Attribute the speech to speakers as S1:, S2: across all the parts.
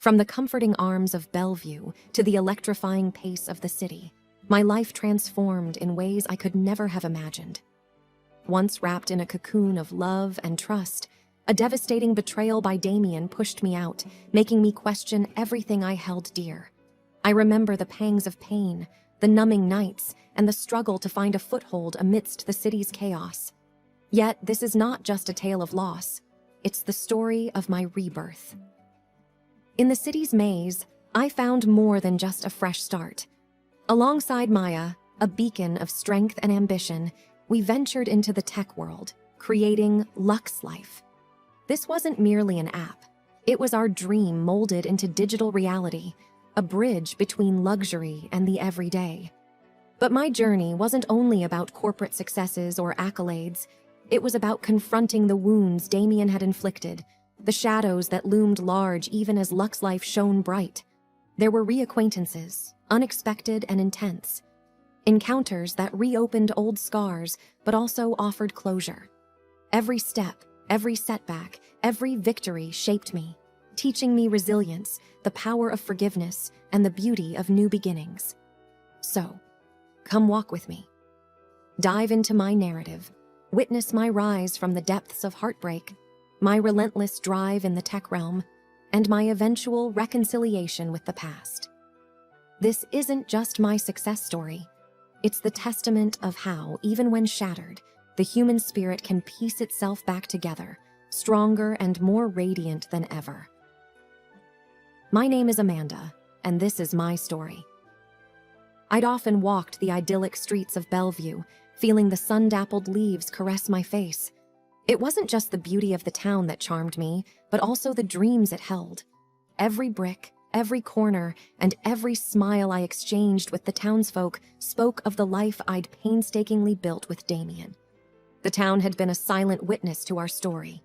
S1: From the comforting arms of Bellevue to the electrifying pace of the city, my life transformed in ways I could never have imagined. Once wrapped in a cocoon of love and trust, a devastating betrayal by Damien pushed me out, making me question everything I held dear. I remember the pangs of pain, the numbing nights, and the struggle to find a foothold amidst the city's chaos. Yet, this is not just a tale of loss. It's the story of my rebirth. In the city's maze, I found more than just a fresh start. Alongside Maya, a beacon of strength and ambition, we ventured into the tech world, creating Lux Life. This wasn't merely an app. It was our dream molded into digital reality, a bridge between luxury and the everyday. But my journey wasn't only about corporate successes or accolades. It was about confronting the wounds Damien had inflicted, the shadows that loomed large even as Lux Life shone bright. There were reacquaintances, unexpected and intense. Encounters that reopened old scars, but also offered closure. Every step, every setback, every victory shaped me, teaching me resilience, the power of forgiveness, and the beauty of new beginnings. So, come walk with me. Dive into my narrative. Witness my rise from the depths of heartbreak, my relentless drive in the tech realm, and my eventual reconciliation with the past. This isn't just my success story. It's the testament of how, even when shattered, the human spirit can piece itself back together, stronger and more radiant than ever. My name is Amanda, and this is my story. I'd often walked the idyllic streets of Bellevue, feeling the sun-dappled leaves caress my face. It wasn't just the beauty of the town that charmed me, but also the dreams it held. Every brick, every corner, and every smile I exchanged with the townsfolk spoke of the life I'd painstakingly built with Damien. The town had been a silent witness to our story.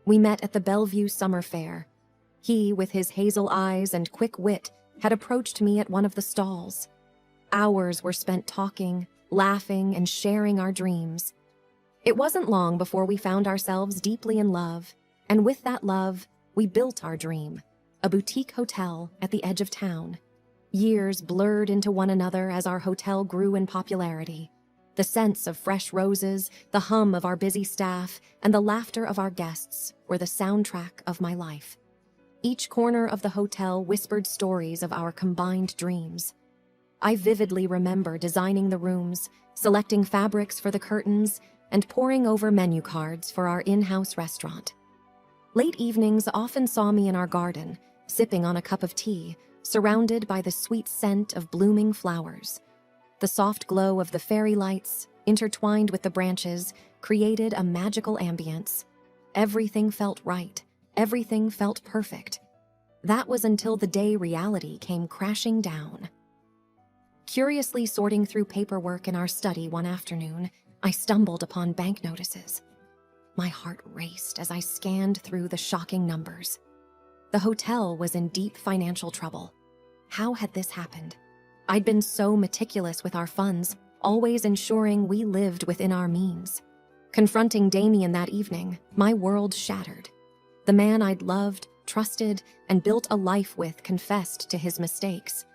S1: We met at the Bellevue Summer Fair. He, with his hazel eyes and quick wit, had approached me at one of the stalls. Hours were spent talking, laughing, and sharing our dreams. It wasn't long before we found ourselves deeply in love, and with that love, we built our dream, a boutique hotel at the edge of town. Years blurred into one another as our hotel grew in popularity. The scents of fresh roses, the hum of our busy staff, and the laughter of our guests were the soundtrack of my life. Each corner of the hotel whispered stories of our combined dreams. I vividly remember designing the rooms, selecting fabrics for the curtains, and poring over menu cards for our in-house restaurant. Late evenings often saw me in our garden, sipping on a cup of tea, surrounded by the sweet scent of blooming flowers. The soft glow of the fairy lights, intertwined with the branches, created a magical ambience. Everything felt right. Everything felt perfect. That was until the day reality came crashing down. Curiously sorting through paperwork in our study one afternoon, I stumbled upon bank notices. My heart raced as I scanned through the shocking numbers. The hotel was in deep financial trouble. How had this happened? I'd been so meticulous with our funds, always ensuring we lived within our means. Confronting Damien that evening, my world shattered. The man I'd loved, trusted, and built a life with confessed to his mistakes.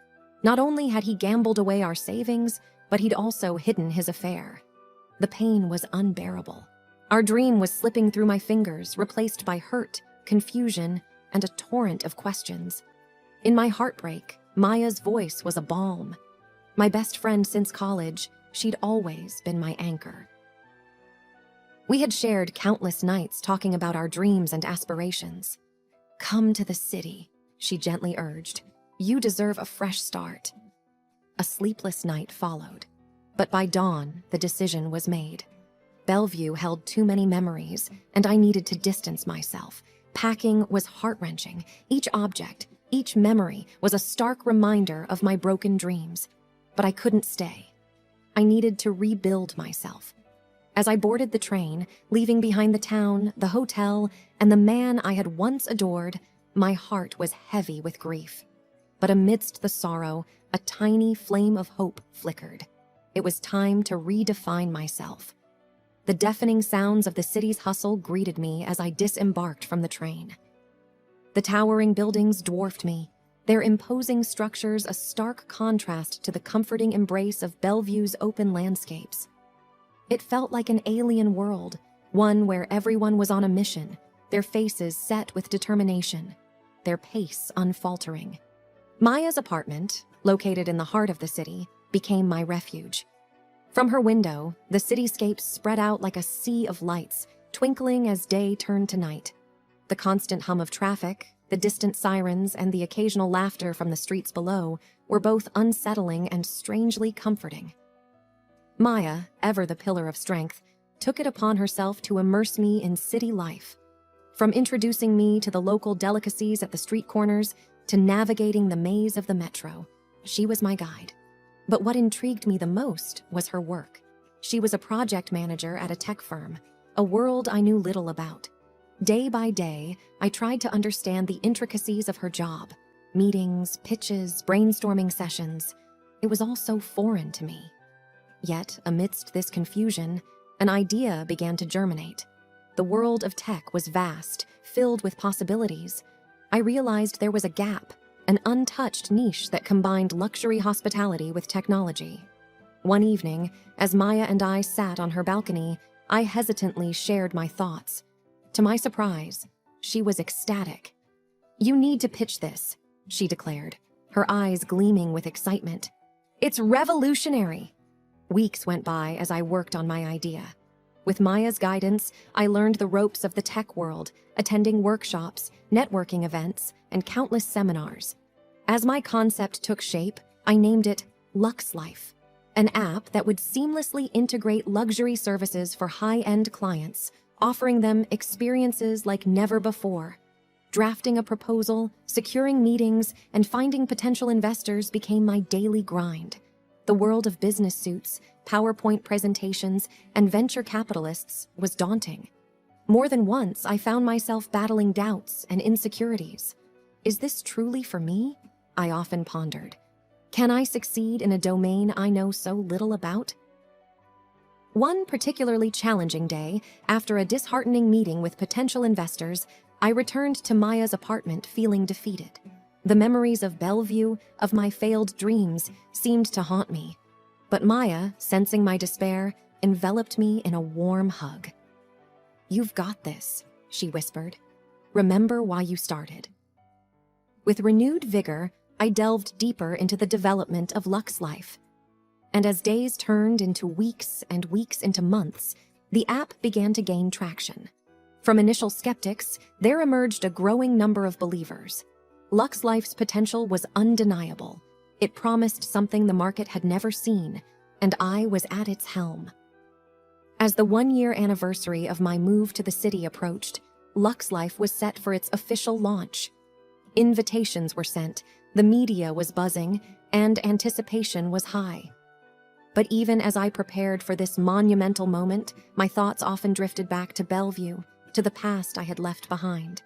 S1: Not only had he gambled away our savings, but he'd also hidden his affair. The pain was unbearable. Our dream was slipping through my fingers, replaced by hurt, confusion, and a torrent of questions. In my heartbreak, Maya's voice was a balm. My best friend since college, she'd always been my anchor. We had shared countless nights talking about our dreams and aspirations. "Come to the city," she gently urged. "You deserve a fresh start." A sleepless night followed, but by dawn, the decision was made. Bellevue held too many memories, and I needed to distance myself. Packing was heart-wrenching. Each object, each memory was a stark reminder of my broken dreams. But I couldn't stay. I needed to rebuild myself. As I boarded the train, leaving behind the town, the hotel, and the man I had once adored, my heart was heavy with grief. But amidst the sorrow, a tiny flame of hope flickered. It was time to redefine myself. The deafening sounds of the city's hustle greeted me as I disembarked from the train. The towering buildings dwarfed me, their imposing structures a stark contrast to the comforting embrace of Bellevue's open landscapes. It felt like an alien world, one where everyone was on a mission, their faces set with determination, their pace unfaltering. Maya's apartment, located in the heart of the city, became my refuge. From her window, the cityscape spread out like a sea of lights, twinkling as day turned to night. The constant hum of traffic, the distant sirens, and the occasional laughter from the streets below were both unsettling and strangely comforting. Maya, ever the pillar of strength, took it upon herself to immerse me in city life. From introducing me to the local delicacies at the street corners to navigating the maze of the metro, she was my guide. But what intrigued me the most was her work. She was a project manager at a tech firm, a world I knew little about. Day by day, I tried to understand the intricacies of her job. Meetings, pitches, brainstorming sessions. It was all so foreign to me. Yet, amidst this confusion, an idea began to germinate. The world of tech was vast, filled with possibilities. I realized there was a gap, an untouched niche that combined luxury hospitality with technology. One evening, as Maya and I sat on her balcony, I hesitantly shared my thoughts. To my surprise, she was ecstatic. "You need to pitch this," she declared, her eyes gleaming with excitement. "It's revolutionary." Weeks went by as I worked on my idea. With Maya's guidance, I learned the ropes of the tech world, attending workshops, networking events, and countless seminars. As my concept took shape, I named it LuxLife, an app that would seamlessly integrate luxury services for high-end clients, offering them experiences like never before. Drafting a proposal, securing meetings, and finding potential investors became my daily grind. The world of business suits, PowerPoint presentations, and venture capitalists was daunting. More than once, I found myself battling doubts and insecurities. Is this truly for me? I often pondered. Can I succeed in a domain I know so little about? One particularly challenging day, after a disheartening meeting with potential investors, I returned to Maya's apartment feeling defeated. The memories of Bellevue, of my failed dreams, seemed to haunt me. But Maya, sensing my despair, enveloped me in a warm hug. "You've got this," she whispered. "Remember why you started." With renewed vigor, I delved deeper into the development of LuxLife. And as days turned into weeks and weeks into months, the app began to gain traction. From initial skeptics, there emerged a growing number of believers. LuxLife's potential was undeniable. It promised something the market had never seen, and I was at its helm. As the one-year anniversary of my move to the city approached, LuxLife was set for its official launch. Invitations were sent, the media was buzzing, and anticipation was high. But even as I prepared for this monumental moment, my thoughts often drifted back to Bellevue, to the past I had left behind.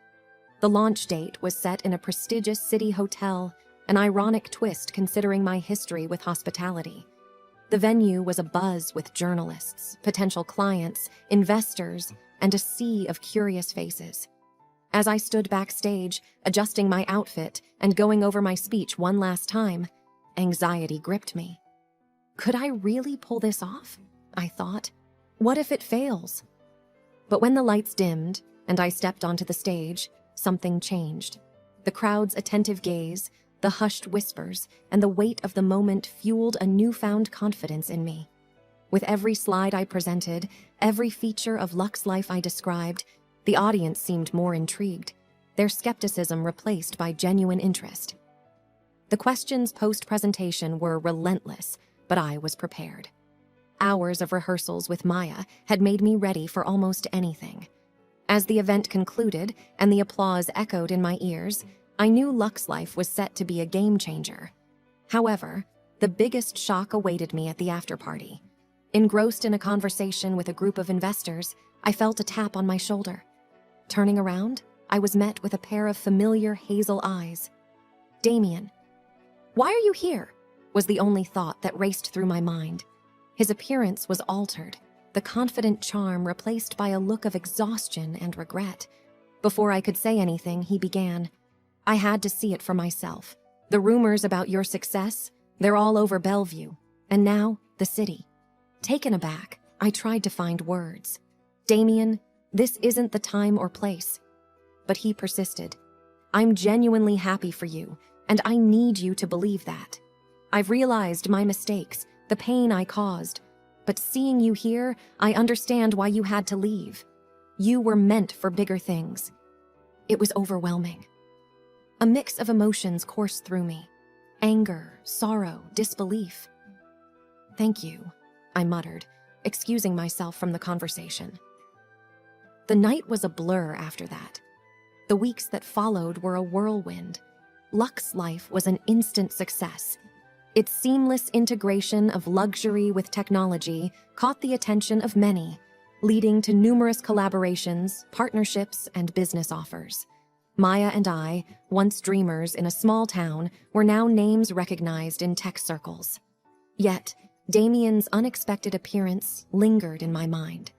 S1: The launch date was set in a prestigious city hotel, an ironic twist considering my history with hospitality. The venue was abuzz with journalists, potential clients, investors, and a sea of curious faces. As I stood backstage, adjusting my outfit and going over my speech one last time, anxiety gripped me. Could I really pull this off? I thought. What if it fails? But when the lights dimmed and I stepped onto the stage, something changed. The crowd's attentive gaze, the hushed whispers, and the weight of the moment fueled a newfound confidence in me. With every slide I presented, every feature of LuxLife I described, the audience seemed more intrigued, their skepticism replaced by genuine interest. The questions post-presentation were relentless, but I was prepared. Hours of rehearsals with Maya had made me ready for almost anything. As the event concluded and the applause echoed in my ears, I knew LuxLife was set to be a game changer. However, the biggest shock awaited me at the after-party. Engrossed in a conversation with a group of investors, I felt a tap on my shoulder. Turning around, I was met with a pair of familiar hazel eyes. "Damien." "Why are you here?" was the only thought that raced through my mind. His appearance was altered, the confident charm replaced by a look of exhaustion and regret. Before I could say anything, he began. I had to see it for myself. The rumors about your success, they're all over Bellevue. And now, the city. Taken aback, I tried to find words. Damien, this isn't the time or place. But he persisted. I'm genuinely happy for you, and I need you to believe that. I've realized my mistakes, the pain I caused. But seeing you here, I understand why you had to leave. You were meant for bigger things. It was overwhelming. A mix of emotions coursed through me. Anger, sorrow, disbelief. Thank you, I muttered, excusing myself from the conversation. The night was a blur after that. The weeks that followed were a whirlwind. Lux Life was an instant success. Its seamless integration of luxury with technology caught the attention of many, leading to numerous collaborations, partnerships, and business offers. Maya and I, once dreamers in a small town, were now names recognized in tech circles. Yet, Damien's unexpected appearance lingered in my mind.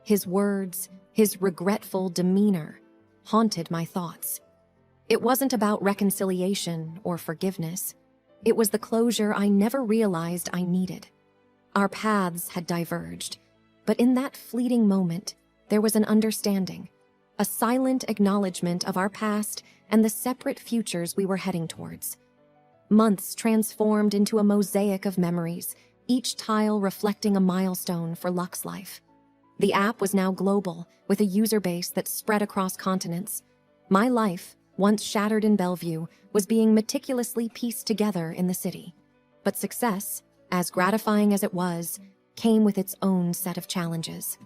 S1: His words, his regretful demeanor, haunted my thoughts. It wasn't about reconciliation or forgiveness. It was the closure I never realized I needed. Our paths had diverged, but in that fleeting moment, there was an understanding, a silent acknowledgement of our past and the separate futures we were heading towards. Months transformed into a mosaic of memories, each tile reflecting a milestone for Lux Life. The app was now global, with a user base that spread across continents. My life, once shattered in Bellevue, was being meticulously pieced together in the city. But success, as gratifying as it was, came with its own set of challenges.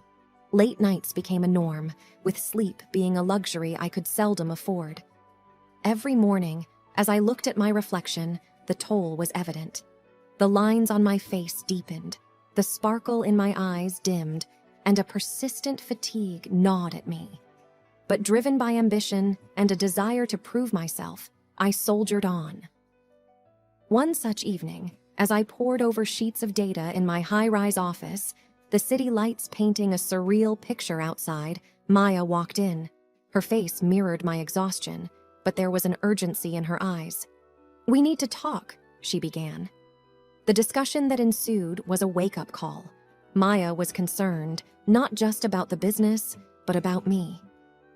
S1: Late nights became a norm, with sleep being a luxury I could seldom afford. Every morning, as I looked at my reflection, the toll was evident. The lines on my face deepened, the sparkle in my eyes dimmed, and a persistent fatigue gnawed at me. But driven by ambition and a desire to prove myself, I soldiered on. One such evening, as I pored over sheets of data in my high-rise office, the city lights painting a surreal picture outside, Maya walked in. Her face mirrored my exhaustion, but there was an urgency in her eyes. "We need to talk," she began. The discussion that ensued was a wake-up call. Maya was concerned, not just about the business, but about me.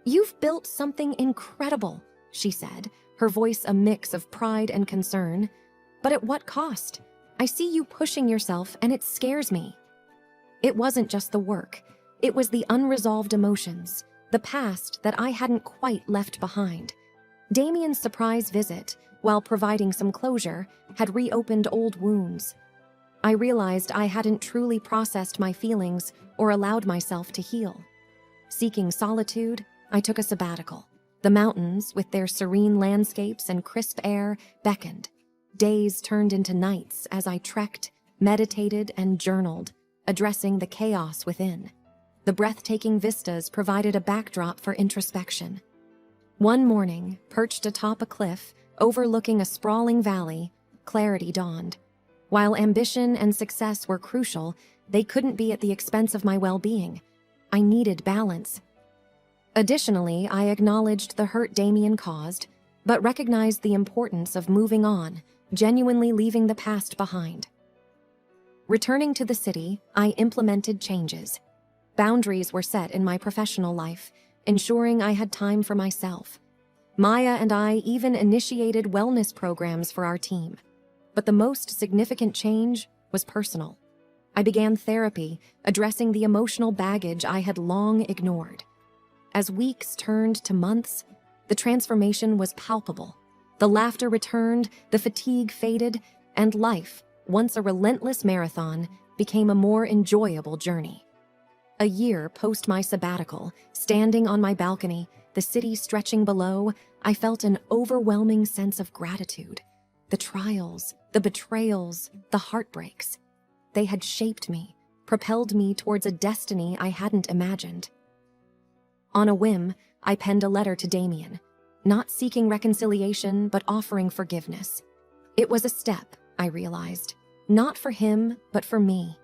S1: "You've built something incredible," she said, her voice a mix of pride and concern. "But at what cost? I see you pushing yourself, and it scares me." It wasn't just the work. It was the unresolved emotions, the past that I hadn't quite left behind. Damien's surprise visit, while providing some closure, had reopened old wounds. I realized I hadn't truly processed my feelings or allowed myself to heal. Seeking solitude, I took a sabbatical. The mountains, with their serene landscapes and crisp air, beckoned. Days turned into nights as I trekked, meditated, and journaled, addressing the chaos within. The breathtaking vistas provided a backdrop for introspection. One morning, perched atop a cliff, overlooking a sprawling valley, clarity dawned. While ambition and success were crucial, they couldn't be at the expense of my well-being. I needed balance. Additionally, I acknowledged the hurt Damien caused, but recognized the importance of moving on, genuinely leaving the past behind. Returning to the city, I implemented changes. Boundaries were set in my professional life, ensuring I had time for myself. Maya and I even initiated wellness programs for our team. But the most significant change was personal. I began therapy, addressing the emotional baggage I had long ignored. As weeks turned to months, the transformation was palpable. The laughter returned, the fatigue faded, and life, once a relentless marathon, became a more enjoyable journey. A year post my sabbatical, standing on my balcony, the city stretching below, I felt an overwhelming sense of gratitude. The trials, the betrayals, the heartbreaks. They had shaped me, propelled me towards a destiny I hadn't imagined. On a whim, I penned a letter to Damien, not seeking reconciliation, but offering forgiveness. It was a step, I realized, not for him, but for me.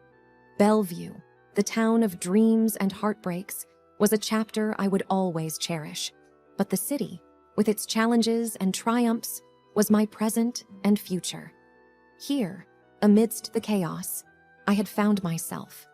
S1: Bellevue, the town of dreams and heartbreaks, was a chapter I would always cherish. But the city, with its challenges and triumphs, was my present and future. Here, amidst the chaos, I had found myself,